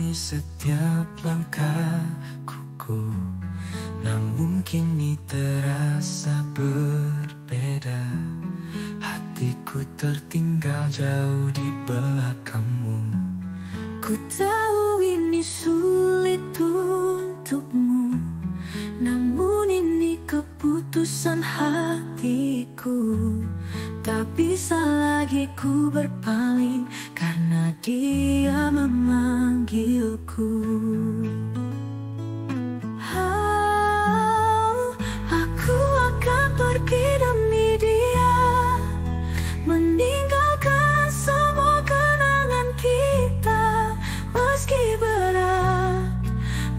menemani setiap langkahku, namun kini terasa berbeda. Hatiku tertinggal jauh di belakangmu. Ku tahu ini sulit untukmu, namun ini keputusan hatiku. Tak bisa lagi ku berpaling karena dia memanggilku. Aku akan pergi demi dia, meninggalkan semua kenangan kita. Meski berat,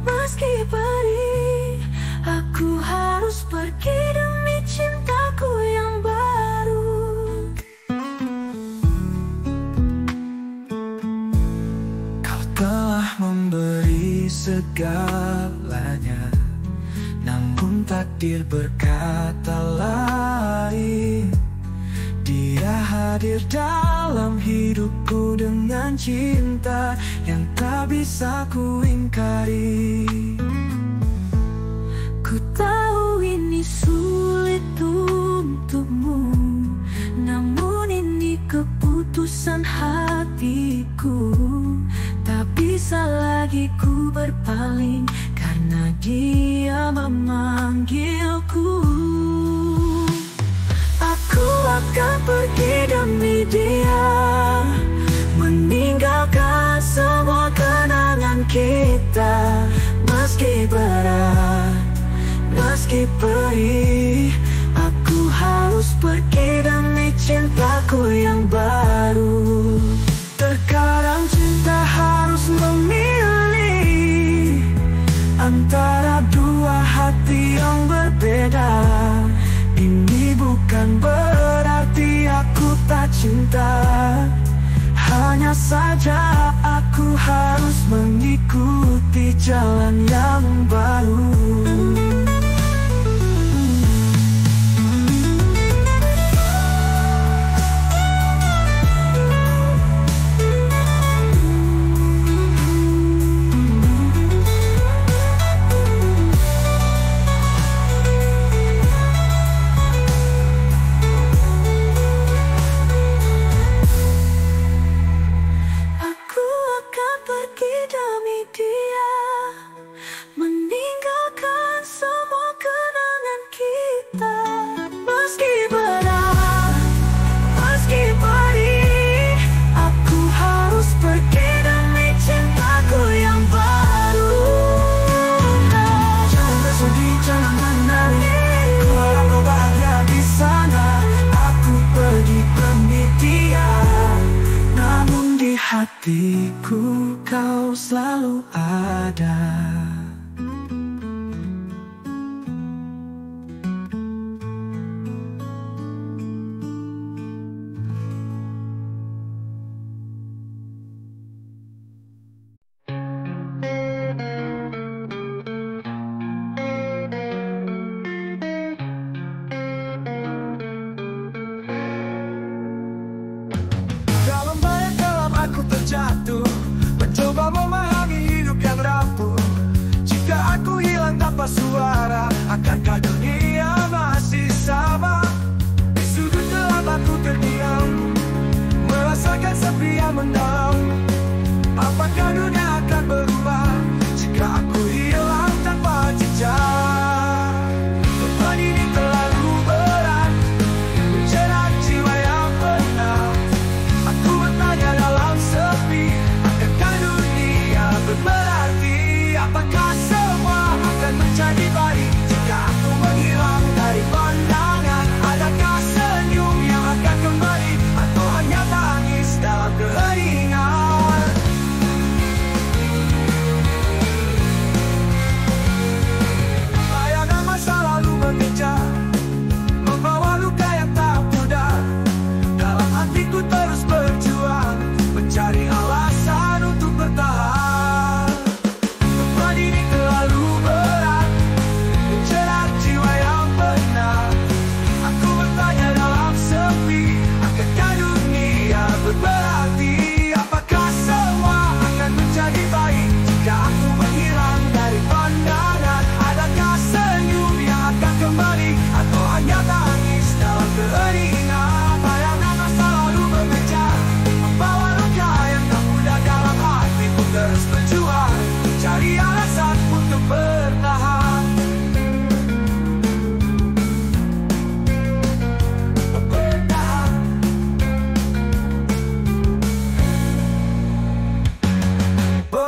meski perih, aku harus pergi demi cintaku yang baru. Kau telah memberi segalanya, namun takdir berkata lain. Dia hadir dalam hidupku dengan cinta yang tak bisa ku ingkari. Ku tahu ini sulit untukmu, namun ini keputusan hatiku. Tak bisa lagi ku berpaling karena dia memanggilku. Aku akan pergi demi dia, meninggalkan semua kenangan kita. Meski berat, meski perih, aku harus pergi demi cintaku yang baru. Terkadang cinta harus memilih antara dua hati yang berbeda. Ini bukan berarti aku tak cinta, hanya saja aku harus mengikuti jalan yang baru. Hatiku kau selalu ada. Jatuh, mencoba memahami hidup yang rapuh. Jika aku hilang tanpa suara, akankah dunia masih sama? Di sudut gelap aku terdiam, merasakan sepi yang mendalam. Apakah dunia akan berubah jika aku hilang tanpa jejak? Beban ini terlalu berat, menjerat jiwa yang penat. Aku bertanya dalam sepi, akankah dunia berarti? Apakah semua akan menjadi baik jika aku menghilang dari pandangan? Adakah senyum yang akan kembali, atau hanya tangis dalam keheringan?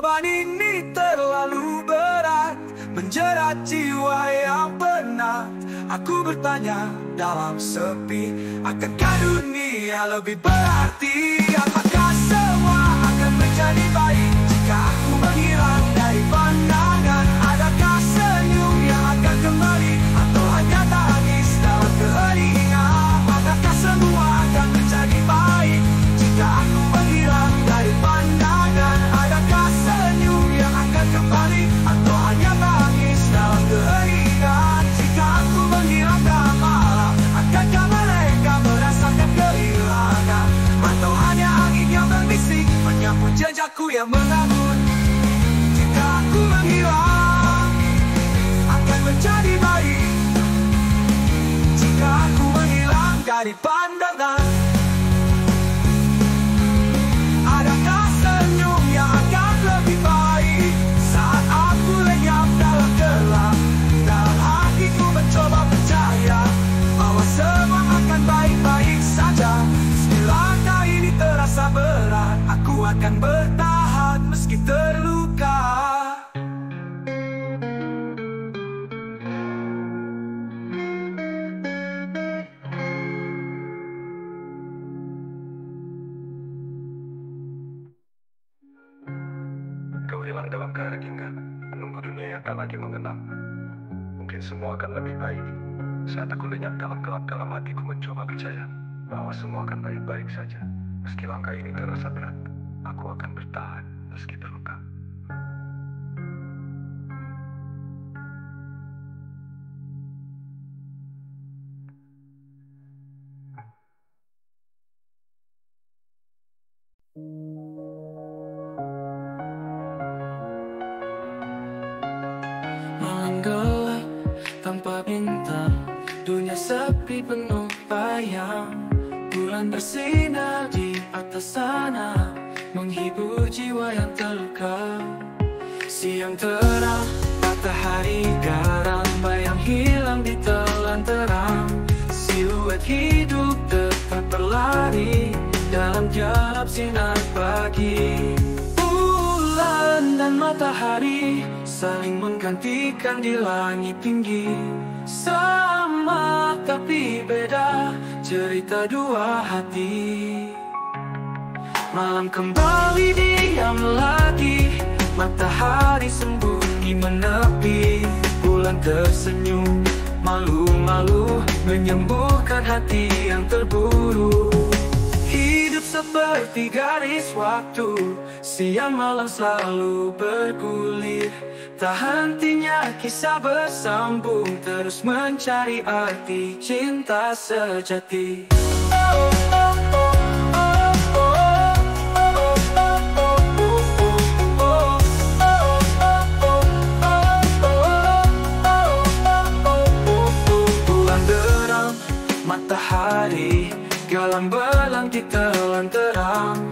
Beban ini terlalu berat, menjerat jiwa yang penat. Aku bertanya dalam sepi, akankah dunia lebih berarti? Apakah semua akan menjadi baik jika aku menghilang dari pandangan? Adakah senyum yang akan kembali, atau hanya tangis dalam keheningan? Apakah semua akan menjadi baik jika aku menghilang dari pandangan? Adakah senyum yang akan kembali, atau hanya tangis dalam keheningan? Jika aku menghilang dalam malam, akankah mereka merasakan kehilangan? Atau hanya angin yang berbisik menyapu jejakku yang menganggur? Jika aku menghilang, akan menjadi baik jika aku menghilang dari pandangan. Adakah senyum yang akan lebih baik saat aku lenyap dalam gelap? Dalam hatiku mencoba percaya bahwa semua akan baik-baik saja. Meski langkah ini terasa berat, aku akan bertahan meski terluka. Kau hilang dalam keheningan, menunggu dunia yang tak lagi mengenal. Mungkin semua akan lebih baik. Saat aku lenyap dalam gelap, dalam hatiku mencoba percaya bahwa semua akan baik-baik saja. Meski langkah ini terasa berat, aku akan bertahan meski terluka. Malam gelap tanpa bintang, dunia sepi penuh bayang. Bulan bersinar di atas sana, menghibur jiwa yang terluka. Siang terang, matahari garam, bayang hilang di telan terang. Siluet hidup tetap berlari dalam gelap sinar pagi. Bulan dan matahari saling menggantikan di langit tinggi. Sama tapi beda, cerita dua hati. Malam kembali diam lagi, matahari sembunyi menepi. Bulan tersenyum, malu-malu, menyembuhkan hati yang terburu. Hidup seperti garis waktu, siang malam selalu bergulir. Tak hentinya kisah bersambung, terus mencari arti cinta sejati. Bulan derang, matahari galang belang di telan terang.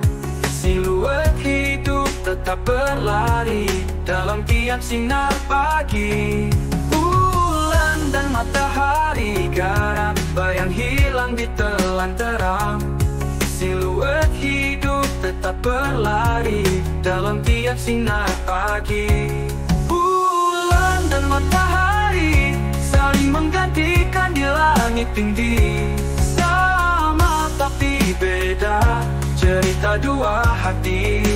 Siluet hidup tetap berlari dalam tiap sinar pagi. Bulan dan matahari garam, bayang hilang di telan terang. Siluet hidup tetap berlari dalam tiap sinar pagi. Bulan dan matahari saling menggantikan di langit tinggi. Sama tapi beda, cerita dua hati.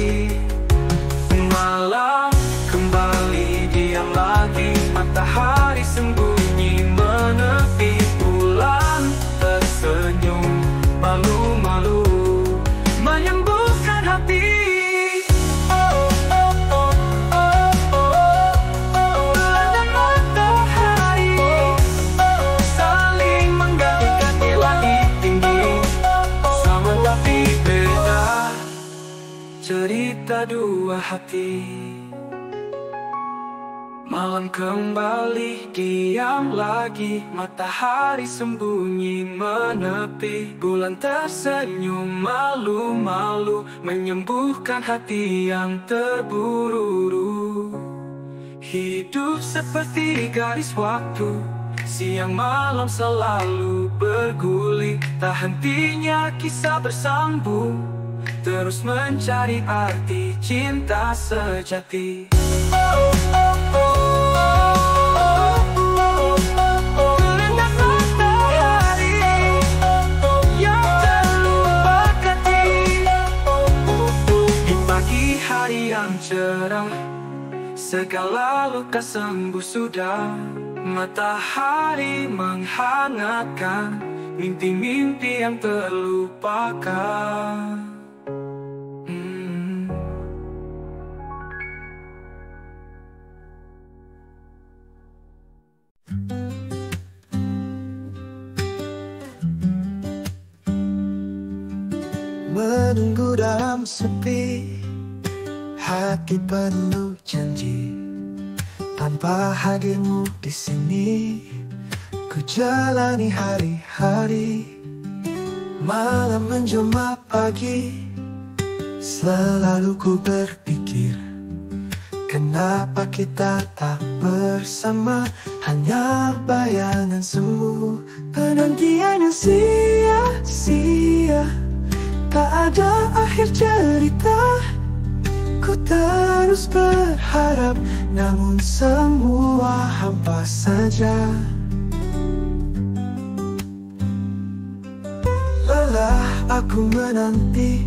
Malam kembali diam lagi, matahari sembunyi menepi. Bulan tersenyum, malu-malu, menyembuhkan hati. Bulan dan matahari saling menggantikan di langit tinggi. Sama tapi beda, cerita dua hati. Malam kembali diam lagi, matahari sembunyi menepi. Bulan tersenyum malu-malu, menyembuhkan hati yang terburu-buru. Hidup seperti garis waktu, siang malam selalu bergulir. Tak hentinya kisah bersambung, terus mencari arti cinta sejati. Terlihat matahari yang terlupakati di pagi hari yang cerah, segala luka sembuh sudah. Matahari menghangatkan mimpi-mimpi yang terlupakan. Menunggu dalam sepi, hati penuh janji. Tanpa hadirmu di sini, ku jalani hari-hari. Malam menjelma pagi, selalu ku berpikir, kenapa kita tak bersama? Hanya bayangan semu, penantian yang sia-sia. Tak ada akhir cerita, ku terus berharap, namun semua hampa saja. Lelah aku menanti,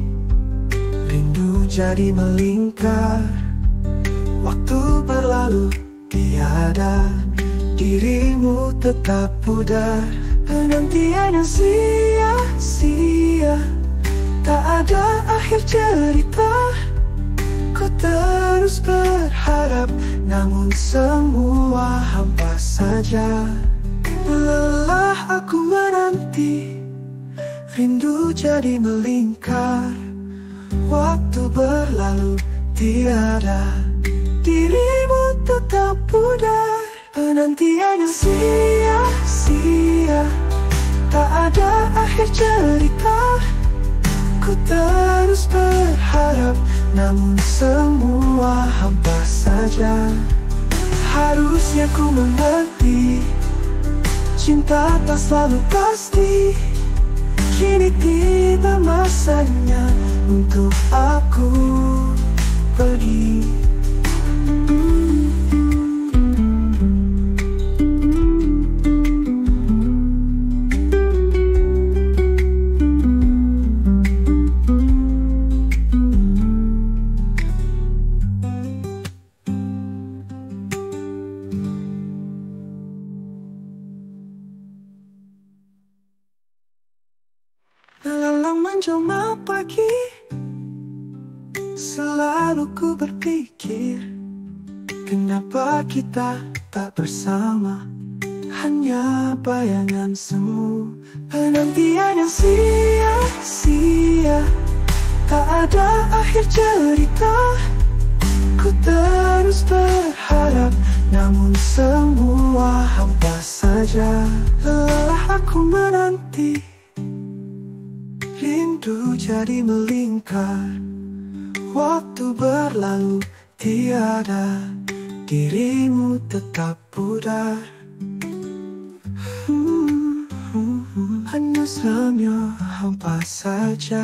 rindu jadi melingkar. Waktu berlalu tiada, dirimu tetap pudar. Penantian yang sia-sia, tak ada akhir cerita. Ku terus berharap, namun semua hampa saja. Lelah aku menanti, rindu jadi melingkar. Waktu berlalu tiada, dirimu tetap pudar. Penantian yang sia-sia, tak ada akhir cerita. Ku terus berharap, namun semua hampa saja. Harusnya ku mengerti, cinta tak selalu pasti. Kini tiba masanya untuk aku pergi. Malam menjelma pagi, selalu ku berpikir, kenapa kita tak bersama? Hanya bayangan semu, penantian yang sia-sia. Tak ada akhir cerita, ku terus berharap, namun semua hampa saja. Lelah aku menanti, rindu jadi melingkar. Waktu berlalu tiada, dirimu tetap pudar. Hanya selamanya hampa saja.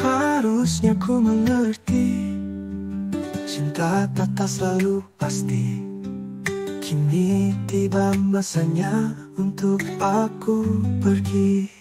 Harusnya ku mengerti, cinta tak selalu pasti. Kini tiba masanya untuk aku pergi.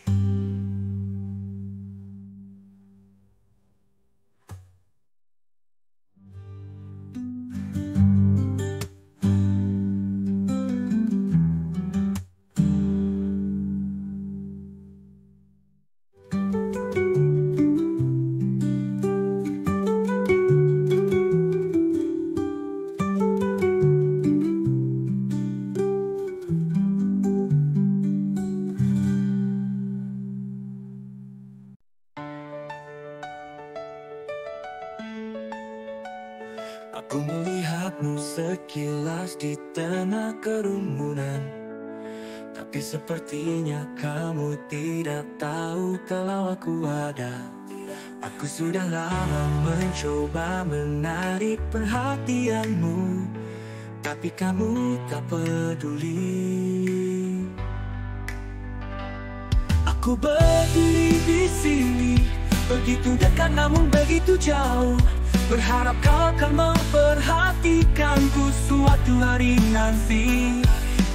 Aku melihatmu sekilas di tengah kerumunan, tapi sepertinya kamu tidak tahu kalau aku ada. Aku sudah lama mencoba menarik perhatianmu, tapi kamu tak peduli. Aku berdiri di sini, begitu dekat namun begitu jauh, berharap kau akan memperhatikanku suatu hari nanti.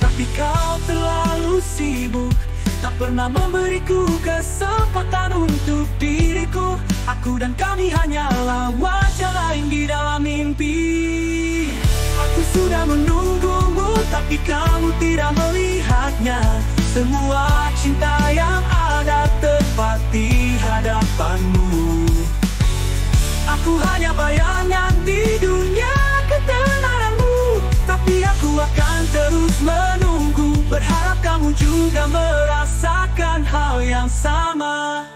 Tapi kau terlalu sibuk, tak pernah memberiku kesempatan untuk diriku. Aku dan kami hanyalah wajah lain di dalam mimpi. Aku sudah menunggumu, tapi kamu tidak melihatnya. Semua cinta yang ada tepat di hadapanmu. Aku hanya bayangan di dunia ketenaranmu, tapi aku akan terus menunggu, berharap kamu juga merasakan hal yang sama.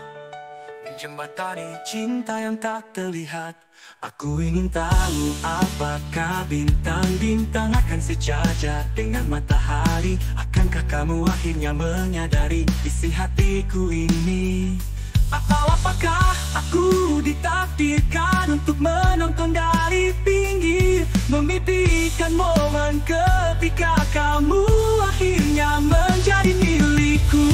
Menjembatani cinta yang tak terlihat, aku ingin tahu apakah bintang-bintang akan sejajar dengan matahari. Akankah kamu akhirnya menyadari isi hatiku ini? Atau apakah aku ditakdirkan untuk menonton dari pinggir, memimpikan momen ketika kamu akhirnya menjadi milikku.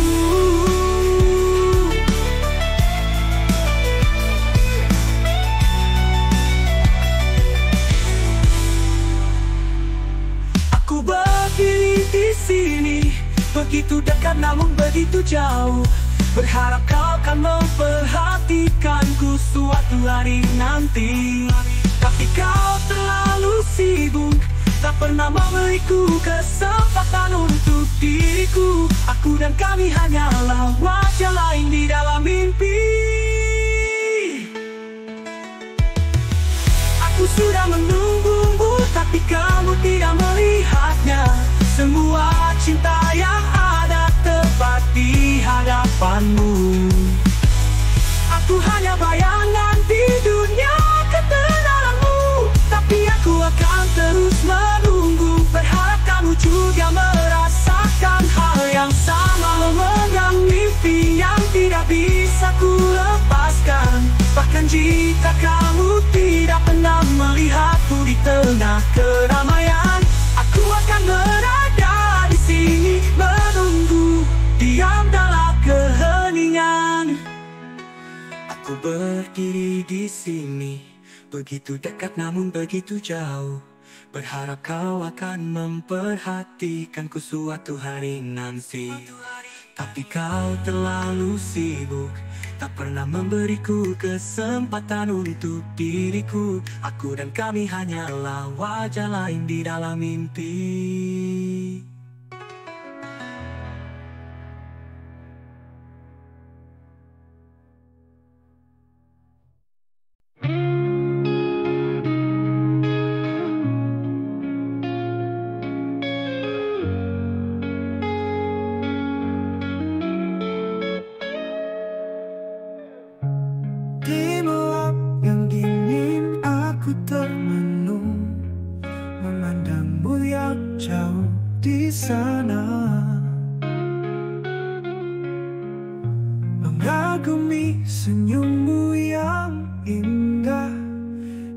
Aku berdiri di sini, begitu dekat namun begitu jauh, berharap kau akan memperhatikanku suatu hari nanti. Tapi kau terlalu sibuk, tak pernah memberiku kesempatan untuk diriku. Aku dan kami hanyalah wajah lain di dalam mimpi. Aku sudah menunggumu, tapi kamu tidak melihatnya. Semua cinta yang ada tepat di hadapanmu. Aku hanya bayangan di dunia ketenaranmu, tapi aku akan terus menunggu, berharap kamu juga merasakan hal yang sama. Memegang mimpi yang tidak bisa ku lepaskan, bahkan jika kamu tidak pernah melihatku di tengah keramaian, aku akan berada di sini menunggu, diam dalam keheningan. Aku berdiri di sini, begitu dekat namun begitu jauh, berharap kau akan memperhatikanku suatu hari nanti. Tapi kau terlalu sibuk, tak pernah memberiku kesempatan untuk diriku. Aku dan kami hanyalah wajah lain di dalam mimpi. Di malam yang dingin aku termenung, memandangmu yang jauh di sana, mengagumi senyummu yang indah.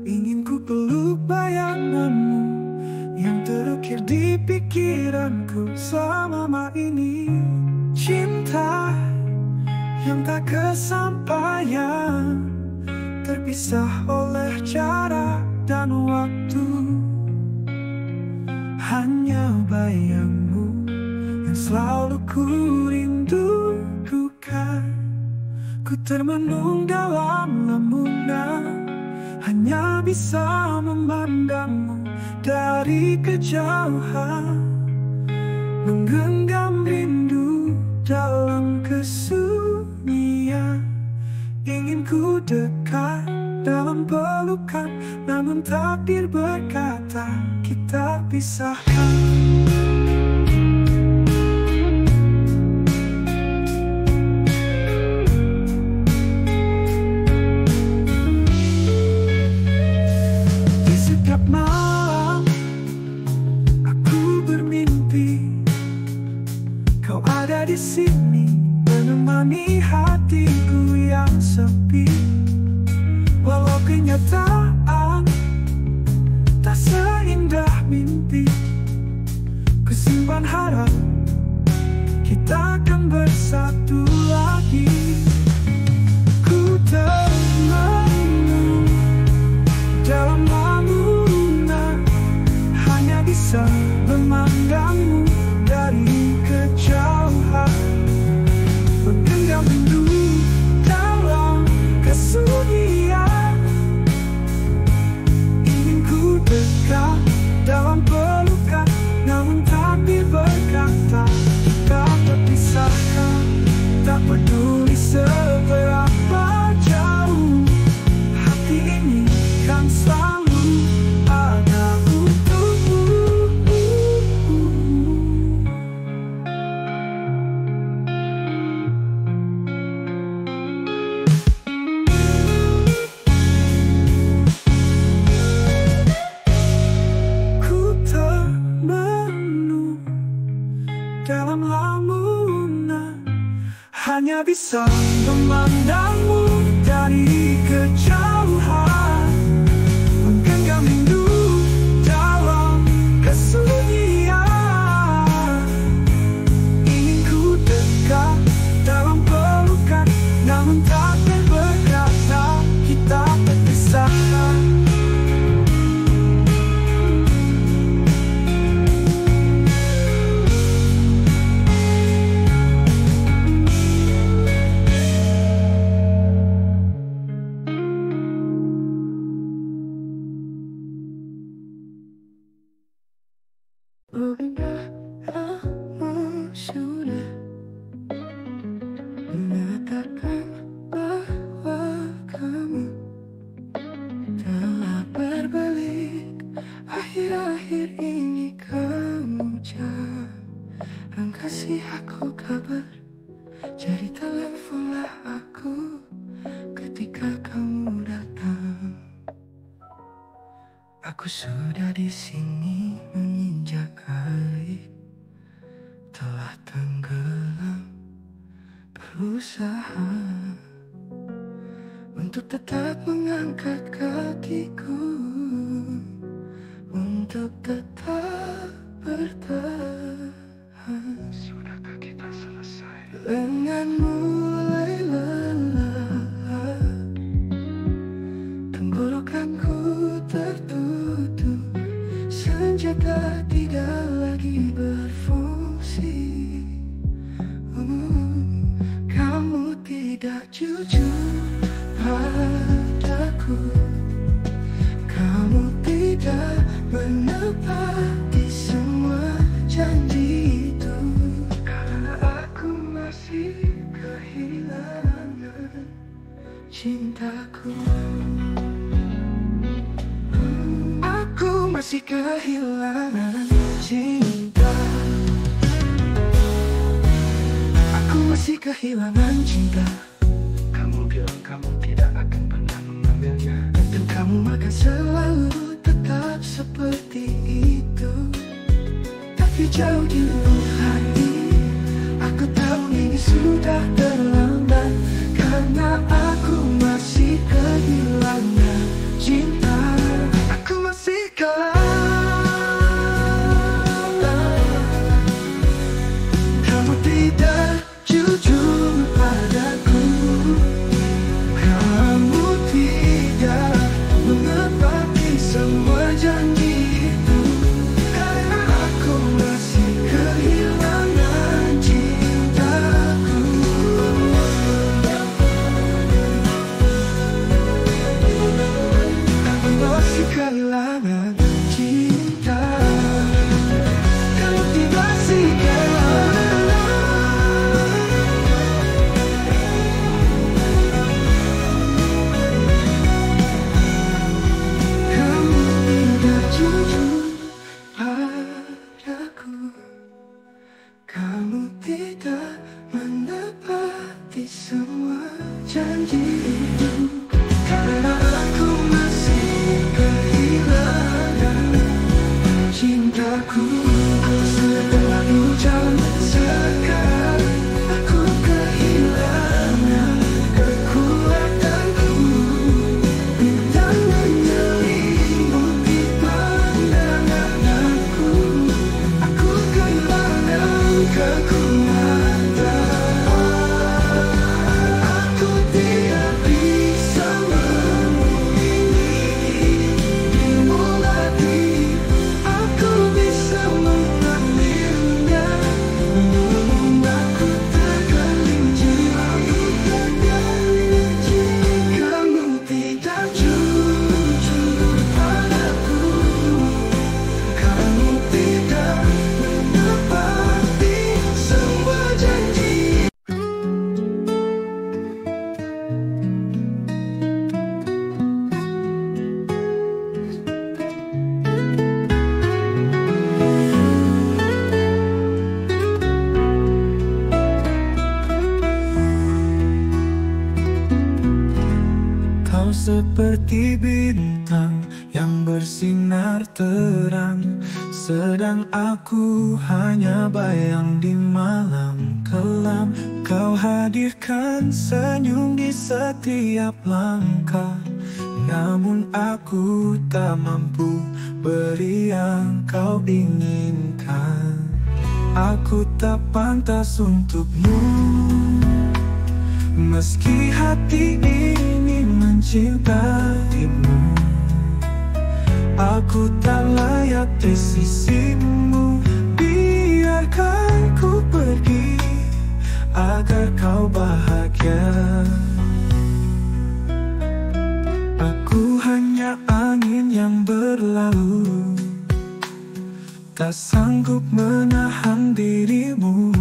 Ingin ku peluk bayanganmu yang terukir di pikiranku selama ini. Cinta yang tak kesampaian, terpisah oleh jarak dan waktu. Hanya bayangmu yang selalu ku rindukan. Ku termenung dalam lamunan, hanya bisa memandangmu dari kejauhan, menggenggam rindu dalam kesunyian. Ingin ku dekat dalam pelukan, namun takdir berkata kita pisahkan. Di setiap malam aku bermimpi kau ada di sini, menemani hatiku yang sepi. Walau kenyataan tak seindah mimpi, hanya bisa memandangmu dari kejauhan, menggenggam rindu dalam kesunyian. Ingin ku dekat dalam pelukan, namun takkan berkata kita berpisah. Kamu sudah mengatakan bahwa kamu telah berbalik. Akhir-akhir ini kamu jarang kasih aku kabar. Jadi teleponlah aku ketika kamu datang. Aku sudah di sini menginjak air, telah tenggelam, berusaha untuk tetap mengangkat kakiku, untuk tetap bertahan. Sudahkah kita selesai? Lengan mulai lelah, tenggorokanku tertutup, senjata tidak lagi berfungsi. Kamu tidak jujur padaku, kamu tidak menepati semua janji itu. Karena aku masih kehilangan cintaku. Aku masih kehilangan cinta. Aku masih kehilangan cinta. Kamu bilang kamu tidak akan pernah mengambilnya, dan kamu akan selalu tetap seperti itu. Tapi jauh di lubuk hati, aku tahu ini sudah terlambat, karena aku masih kehilangan cinta. Aku masih kamu tidak jujur padaku, kamu tidak menepati semua janji itu. Karena aku masih kehilangan cintaku. Aku masih kehilangan cinta. Kamu tidak sih kamu tidak menepati semua janji itu. Karena aku masih kehilangan cintaku. Setelah hujan sekarang aku kehilangan kekuatanku, dan menyelimuti pandangan aku. Aku kehilangan kekuatan. Aku tidak bisa memilikimu lagi. Aku bisa mengambilnya, namun aku tergelincir. Kamu tidak jujur padaku, kamu tidak menepati semua janji. Kau seperti bintang yang bersinar terang, sedang aku hanya bayang di malam kelam. Kau hadirkan senyum di setiap langkah, namun aku tak mampu beri yang kau inginkan. Aku tak pantas untukmu, meski hati ini mencintaimu. Aku tak layak di sisimu, biarkan ku pergi agar kau bahagia. Aku hanya angin yang berlalu, tak sanggup menahan dirimu.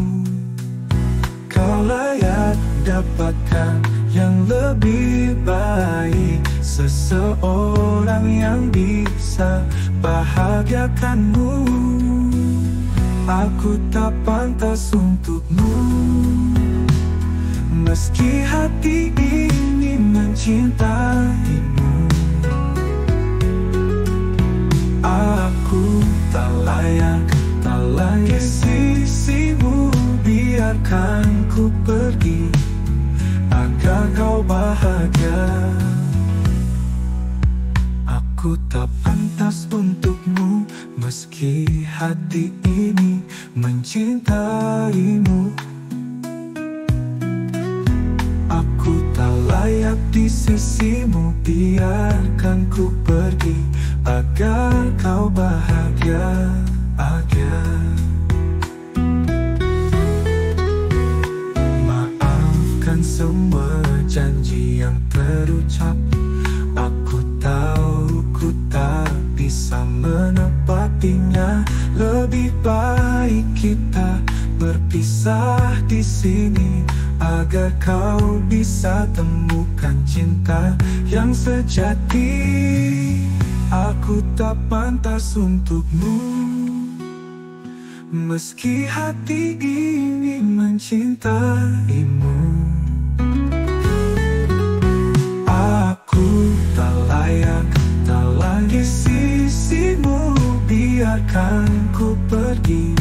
Kau layak dapatkan yang lebih baik, seseorang yang bisa bahagiakanmu. Aku tak pantas untukmu, meski hati ini mencintaimu. Aku tak layak di sisimu, biarkan ku pergi agar kau bahagia. Aku tak pantas untukmu, meski hati ini mencintaimu. Aku tak layak di sisimu, biarkan ku pergi agar kau bahagia. Maafkan semua janji yang terucap. Aku tahu ku tak bisa menepatinya. Lebih baik kita berpisah di sini agar kau bisa temukan cinta yang sejati. Aku tak pantas untukmu, meski hati ini mencintaimu. Aku tak layak di sisimu, biarkan ku pergi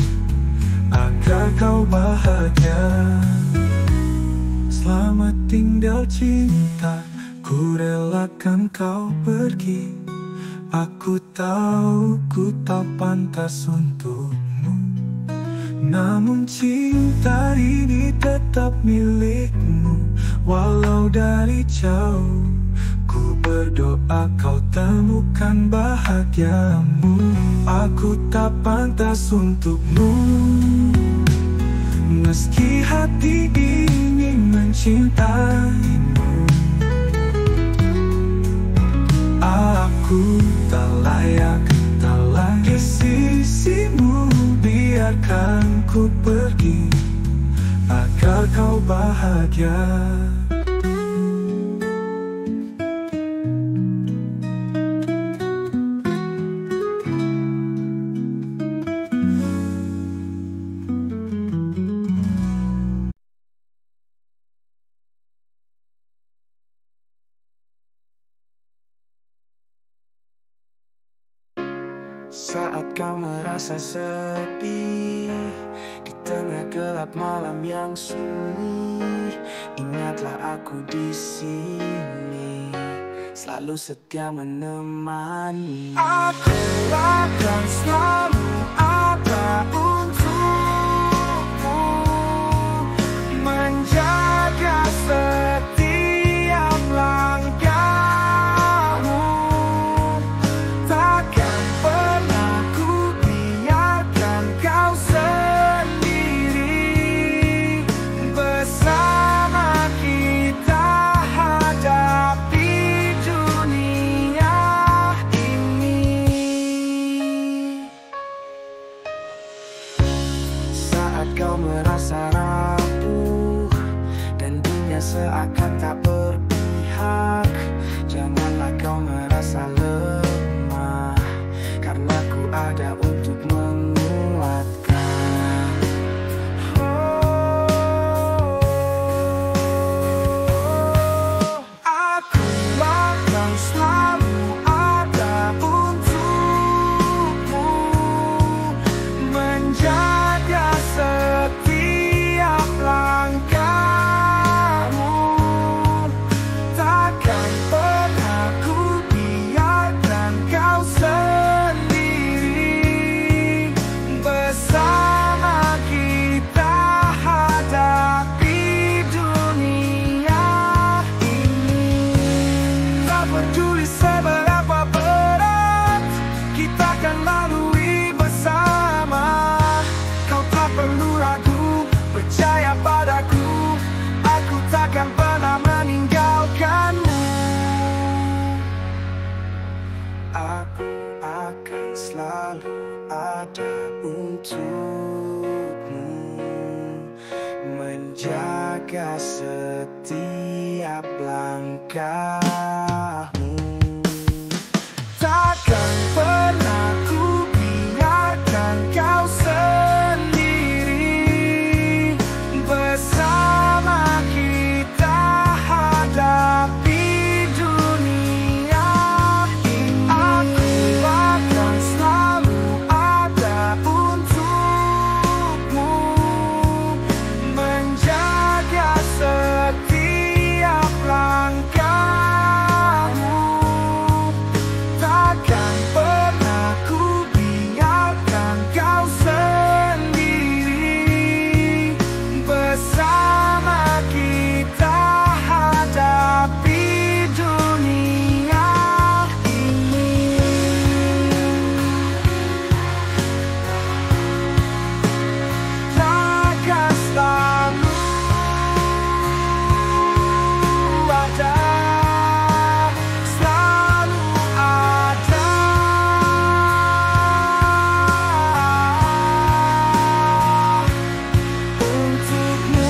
agar kau bahagia. Selamat tinggal cinta, ku relakan kau pergi. Aku tahu ku tak pantas untukmu, namun cinta ini tetap milikmu. Walau dari jauh, ku berdoa kau temukan bahagiamu. Aku tak pantas untukmu, meski hati ini mencintaimu. Aku tak layak di sisimu, biarkan ku pergi agar kau bahagia. Saat kau merasa sepi di tengah gelap malam yang sunyi, ingatlah aku di sini, selalu setia menemani. Aku akan selalu ada untukmu, menjaga setiap langkahmu. Takkan pernah ku biarkan kau sendiri, bersama kita hadapi dunia ini. menjaga setiap langkahmu. Takkan pernah ku biarkan kau sendiri. Bersama kita hadapi dunia ini. Aku akan selalu ada untukmu, menjaga setiap langkahmu. Takkan pernah ku biarkan kau sendiri. Bersama kita hadapi dunia ini. Takkan selalu ada, selalu ada untukmu.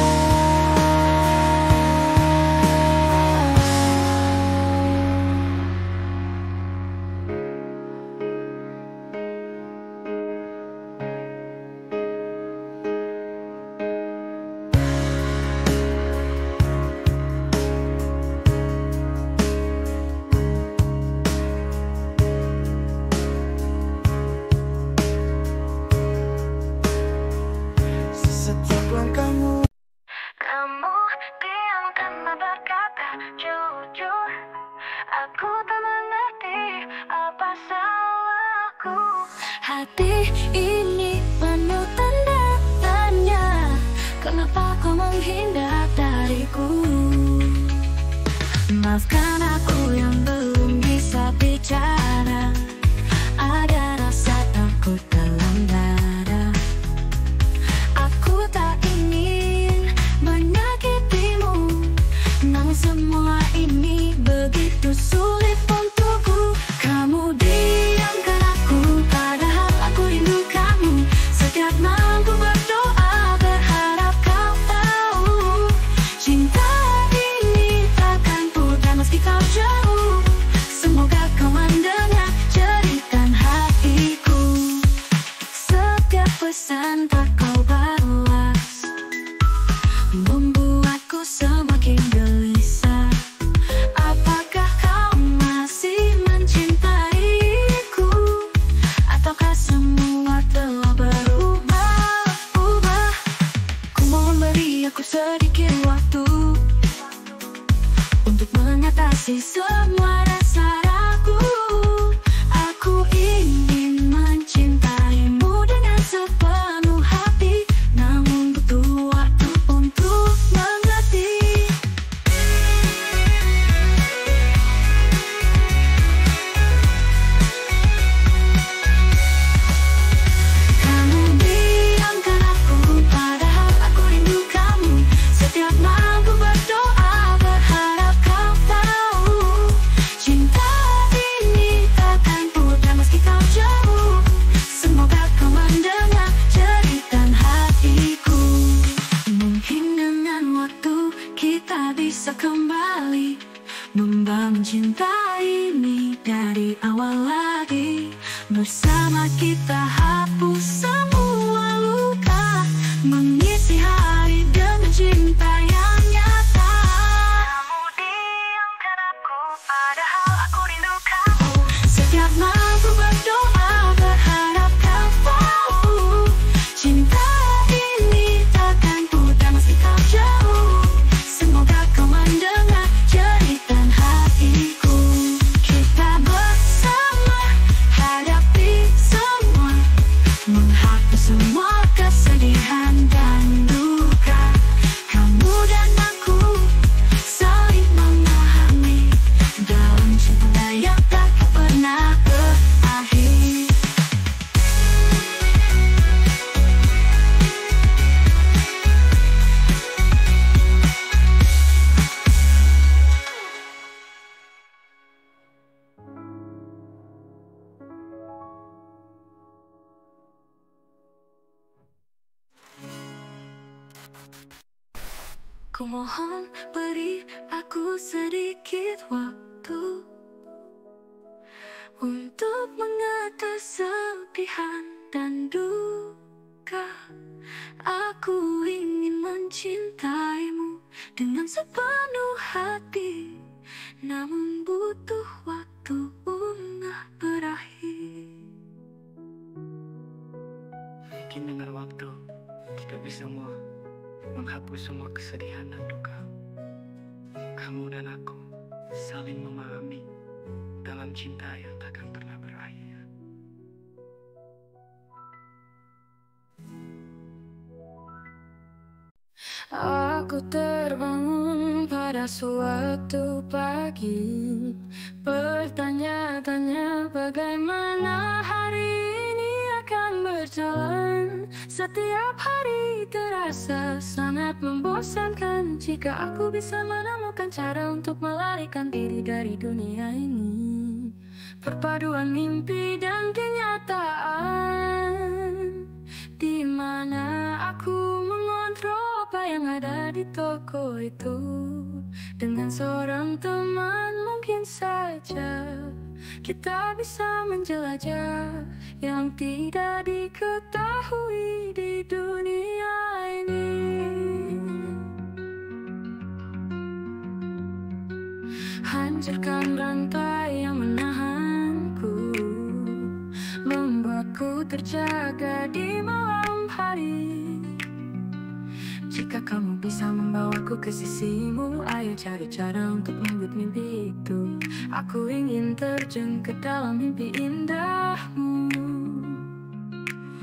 Setiap langkahmu. Kamu diam tanpa berkata jujur. Aku tak mengerti apa salahku. Hati ini penuh tanda tanya. Kenapa kau menghindar dariku? Maafkan aku yang belum bisa bicara. Ada rasa takut dalam dada. Aku tak ingin menyakitimu, namun semua ini begitu sulit untukku. Kamu diamkan aku, padahal aku rindu kamu. Setiap malam ku berdoa, berharap kau tahu. Cinta ini takkan pudar meski kau jauh. Semoga kau mendengar jeritan hatiku. Setiap pesan tak kau balas membuatku semakin gelisah. Apakah kau masih mencintaiku, ataukah semua telah berubah? Ku mohon beri aku sedikit waktu untuk mengatasi semua rasa ragu. Aku ingin mencintaimu dengan sepenuh hati, namun butuh waktu untuk mengerti. Kamu diamkan aku, padahal aku rindu kamu. Setiap malam ku berdoa, berharap kau tahu. Cinta ini takkan pudar meski kau jauh. Semoga kau mendengar jeritan hatiku. Mungkin dengan waktu kita bisa kembali membangun cinta ini dari awal lagi. Bersama kita hapus semua luka, mengisi hari dengan cinta yang nyata. Kamu diamkan aku, padahal aku rindu kamu. Setiap malam ku berdoa, berharap kau tahu. Cinta ini takkan pudar meski kau jauh. Semoga kau mendengar jeritan hatiku. Kita bersama hadapi semua, menghadapi Ku mohon beri aku sedikit waktu untuk mengatasi kesedihan dan duka. Aku ingin mencintaimu dengan sepenuh hati, namun butuh waktu untuk berakhir. Mungkin dengan waktu kita bisa menghapus semua kesedihan dan duka. Kamu dan aku saling memahami dalam cinta yang takkan pernah berakhir. Aku terbangun pada suatu pagi, bertanya-tanya bagaimana hari ini akan berjalan. Setiap hari terasa sangat membosankan. Jika aku bisa menemukan cara untuk melarikan diri dari dunia ini, perpaduan mimpi dan kenyataan, di mana aku mengontrol apa yang ada di toko itu. Dengan seorang teman mungkin saja kita bisa menjelajah yang tidak diketahui di dunia ini. Hancurkan rantai yang menahanku, membuatku terjaga di malam hari. Jika kamu bisa membawaku ke sisimu, ayo cari cara untuk merebut mimpi itu. Aku ingin terjun ke dalam mimpi indahmu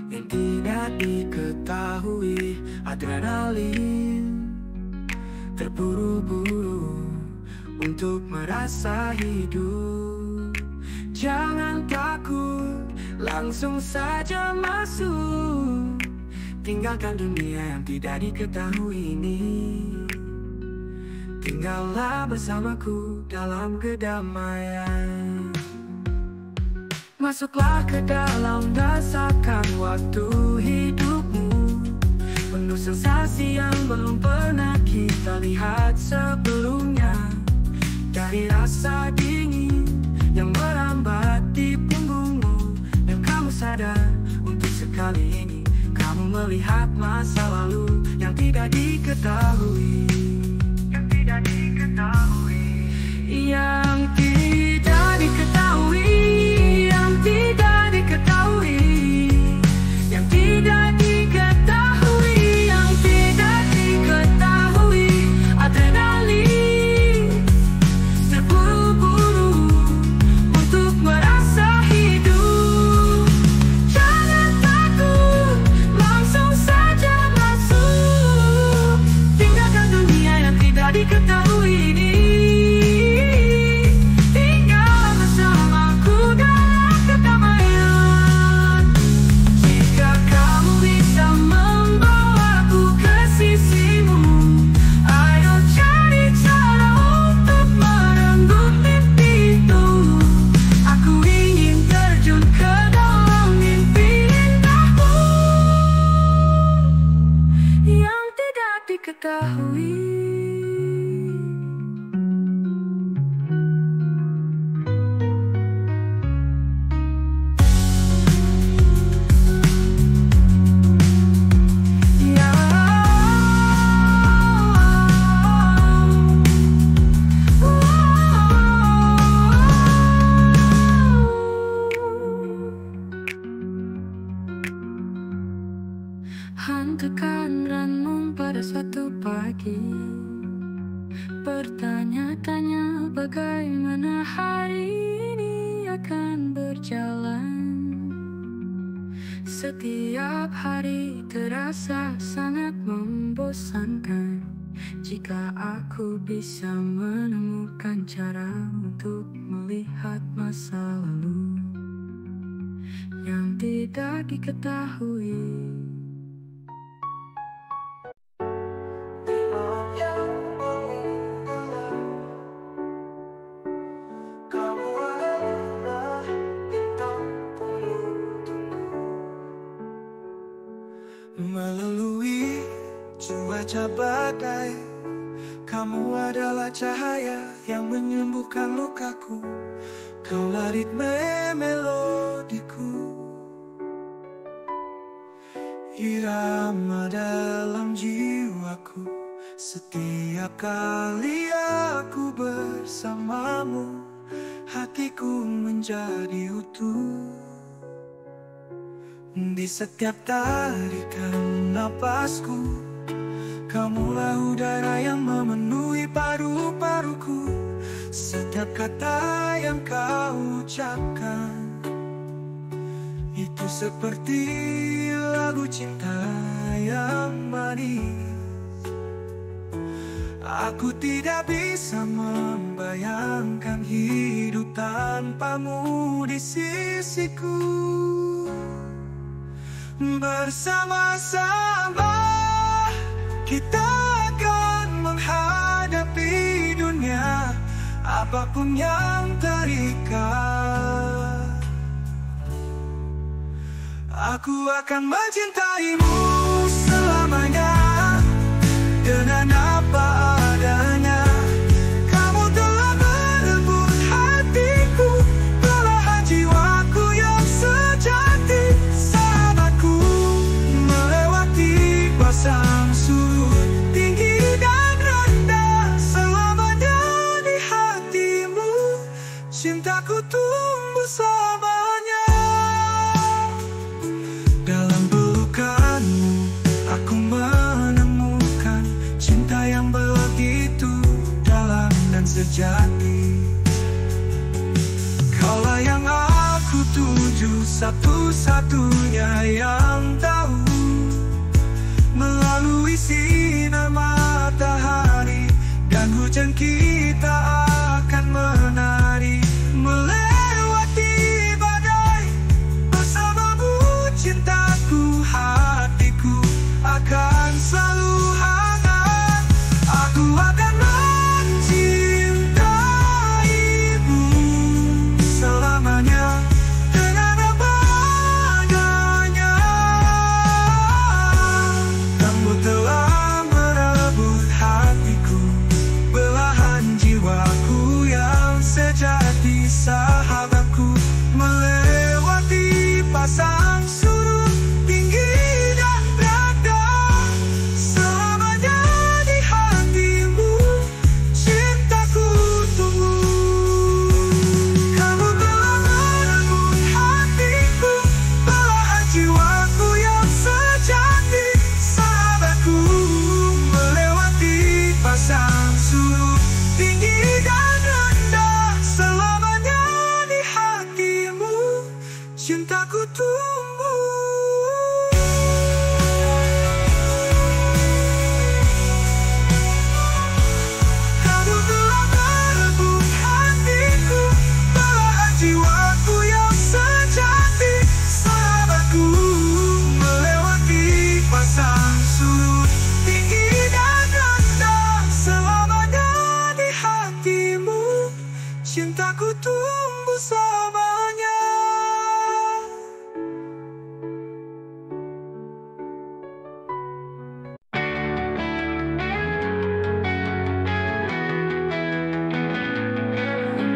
yang tidak diketahui. Adrenalin terburu-buru untuk merasa hidup. Jangan takut, langsung saja masuk. Tinggalkan dunia yang tidak diketahui ini. Tinggallah bersamaku dalam kedamaian. Masuklah ke dalam, rasakan waktu hidupmu, penuh sensasi yang belum pernah kita lihat sebelumnya. Dari rasa dingin yang merambat di punggungmu, dan kamu sadar untuk sekali ini kamu melihat masa lalu yang tidak diketahui. Yang tidak diketahui. Yang tidak diketahui. Yang tidak diketahui. Yang tidak diketahui. Yang tidak diketahui. Adrenalin terburu-buru untuk merasa hidup. Jangan takut, langsung saja masuk. Tinggalkan dunia yang tidak diketahui ini. Tinggal bersamaku dalam kedamaian. Jika kamu bisa membawaku ke sisimu, ayo cari cara untuk merenggut mimpi itu. Aku ingin terjun ke dalam mimpi indahmu yang tidak diketahui. Hantarkan renung pada suatu pagi, bertanya-tanya bagaimana hari ini akan berjalan. Setiap hari terasa sangat membosankan. Jika aku bisa menemukan cara untuk melihat masa lalu yang tidak diketahui. Melalui cuaca badai, Kamu adalah cahaya yang menyembuhkan lukaku. Kaulah ritme melodiku, irama dalam jiwaku. Setiap kali aku bersamamu, hatiku menjadi utuh. Di setiap tarikan napasku, kamulah udara yang memenuhi paru-paruku. Setiap kata yang kau ucapkan, itu seperti lagu cinta yang manis. Aku tidak bisa membayangkan hidup tanpamu di sisiku. Bersama-sama kita akan menghadapi dunia, apapun yang terikat. Aku akan mencintaimu selamanya, dengan apa adanya. Kamu telah merebut hatiku, belahan jiwaku yang sejati. Sahabatku, melewati pasang surut, tinggi dan rendah, selamanya di hatimu. Cintaku tumbuh selamanya. Dalam pelukanmu aku menemukan cinta yang begitu dalam dan sejati. Kaulah yang aku tuju, satu-satunya yang tahu. Melalui sinar matahari dan hujan, kita akan menari, melewati badai. Bersamamu cintaku, hatiku akan selalu hangat. Aku akan mencintaimu selamanya, dengan apa adanya. Kamu telah merebut hatiku, belahan jiwaku yang sejati. Sahabatku, melewati pasang surut, tinggi dan rendah, selamanya di hatimu. Cintaku tumbuh. Kamu telah merebut hatiku, belahan jiwaku yang sejati. Sahabatku, melewati pasang surut, tinggi dan rendah, selamanya di hatimu. Cintaku tumbuh. Kamu telah merebut hatiku, belahan jiwaku yang sejati. Sahabatku, melewati pasang surut, tinggi dan rendah, selamanya di hatimu. Cintaku tumbuh selamanya.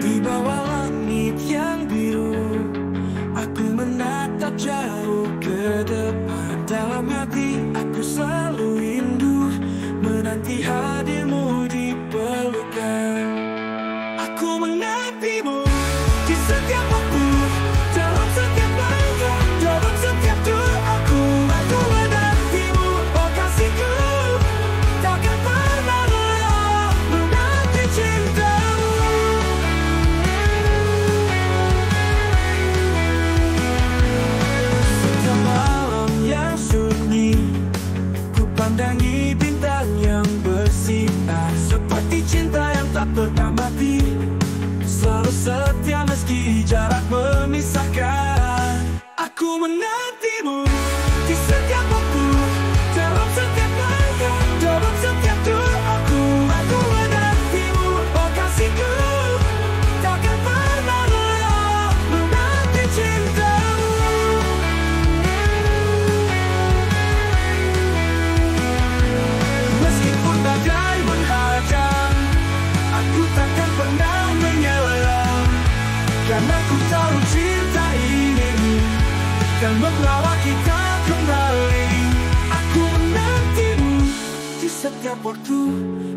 Di bawah langit yang biru, aku menatap jauh ke depan. Dalam hati aku selalu rindu menanti hadirmu di pelukan. Aku menantimu di setiap waktu, dalam setiap langkah, dalam setiap doaku. Aku menantimu, oh kasihku, takkan pernah lelah menanti cintamu. Setiap malam yang sunyi, ku pandangi bintang yang bersinar, seperti cinta yang tak pernah mati, selalu setia meski jarak memisahkan. Aku menantimu di setiap waktu, dalam setiap langkah, dalam setiap doaku. Aku menantimu, oh kasihku, takkan pernah lelah menanti cintamu. Meskipun badai menghadang, waktu,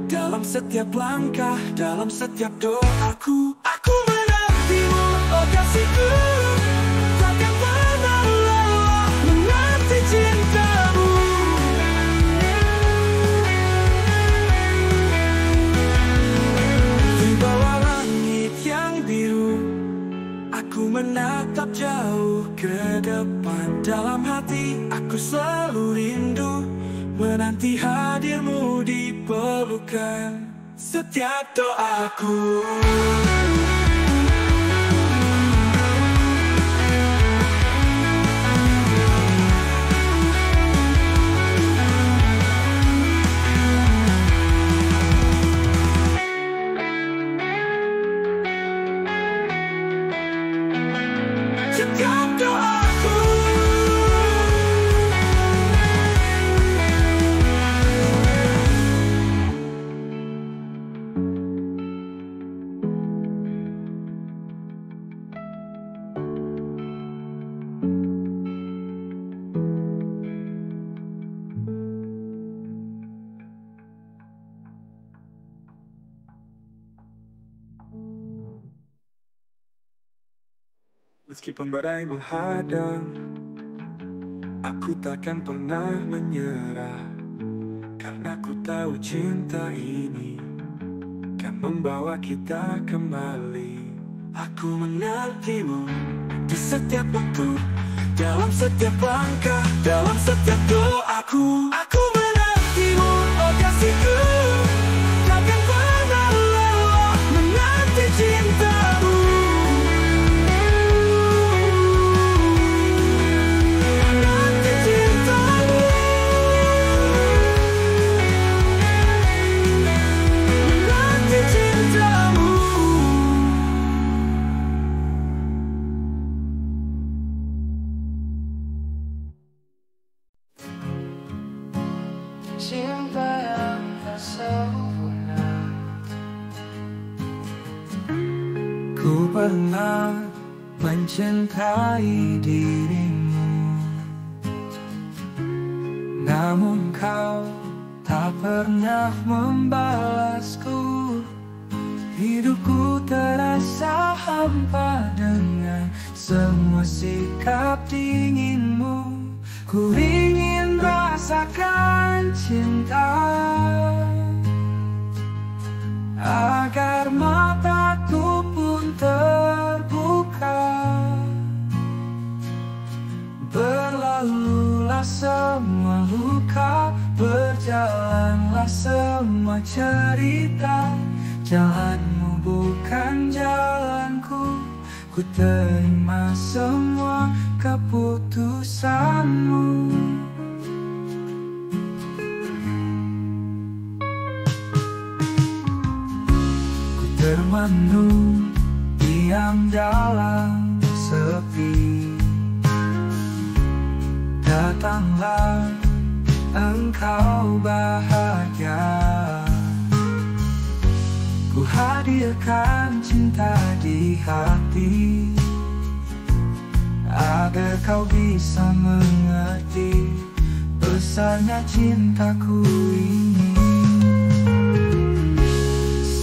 dalam setiap langkah, dalam setiap doaku. Aku menantimu, oh kasihku, takkan pernah lelah menanti cintamu. Di bawah langit yang biru, aku menatap jauh ke depan. Dalam hati aku selalu rindu menanti hadirmu di pelukan setiap doaku. Setiap doaku. Meskipun badai menghadang, aku takkan pernah menyerah. Karena ku tahu cinta ini kan membawa kita kembali. Aku menantimu di setiap waktu, dalam setiap langkah, dalam setiap doaku. Aku menantimu, oh kasihku, takkan pernah lelah menanti cintamu. Cinta yang tak sempurna. Ku pernah mencintai dirimu, namun kau tak pernah membalasku. Hidupku terasa hampa dengan semua sikap dinginmu. Ku ingin rasakan cinta agar mataku pun terbuka. Berlalulah semua luka, berjalanlah semua cerita. Jalanmu bukan jalanku, ku terima semua keputusanmu. Ku termenung diam dalam sepi. Datanglah engkau bahagia. Ku hadirkan cinta di hati agar kau bisa mengerti besarnya cintaku ini.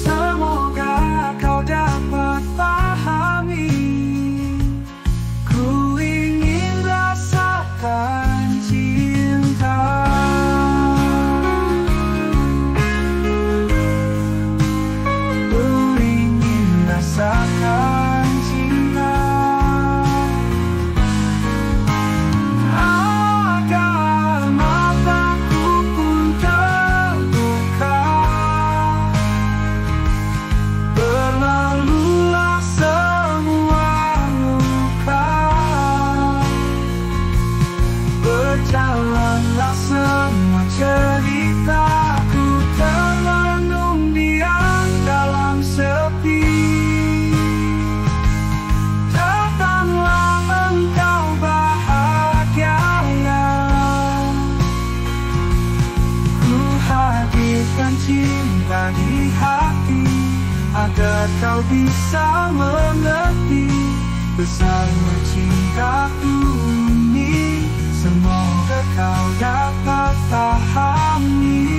Semoga kau dapat pahami, ku ingin rasakan cinta. Ku ingin rasakan cinta agar mataku pun terbuka. Berlalulah semua luka, berjalanlah semua cerita. Ku termenung diam dalam sepi. Datanglah engkau bahagia. Ku hadirkan cinta di hati agar kau bisa mengerti besarnya cintaku ini. Semoga kau dapat pahami.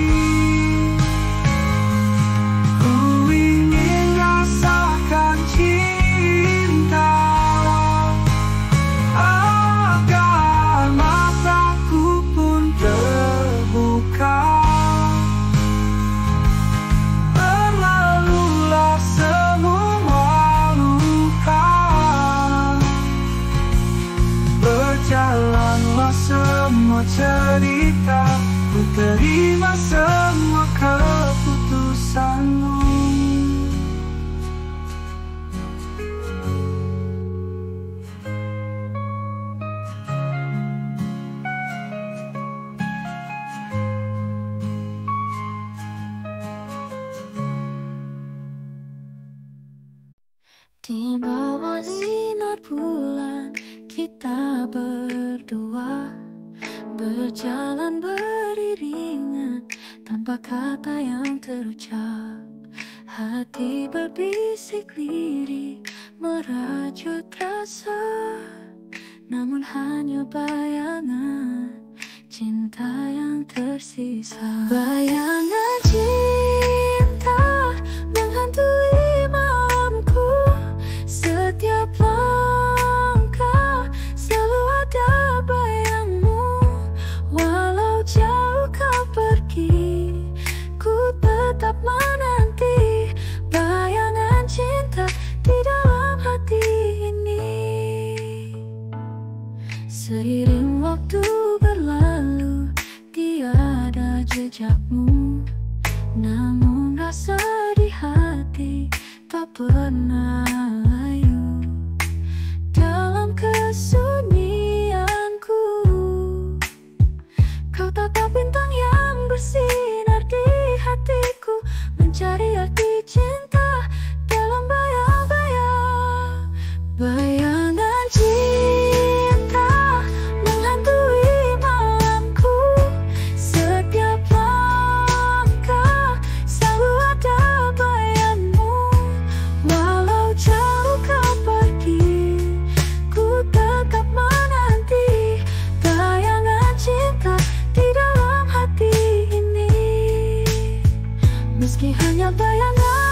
Di bawah sinar bulan kita berdua berjalan beriringan tanpa kata yang terucap. Hati berbisik lirik merajut rasa, namun hanya bayangan cinta yang tersisa. Bayangan cinta menghantui malamku. Setiap langkah selalu ada bayangmu. Walau jauh kau pergi, ku tetap menanti bayangan cinta di dalam hati ini. Seiring waktu berlalu, tiada jejakmu, namun rasa di hati tak pernah layu. Dalam kesunyianku, kau tatap bintang yang bersinar di hatiku, mencari arti cinta dalam bayang-bayang. Bayangan cinta menghantui malamku. Setiap langkah selalu ada bayangmu. Walau jauh kau pergi, ku tetap menanti bayangan cinta di dalam hati ini. Meski hanya bayangan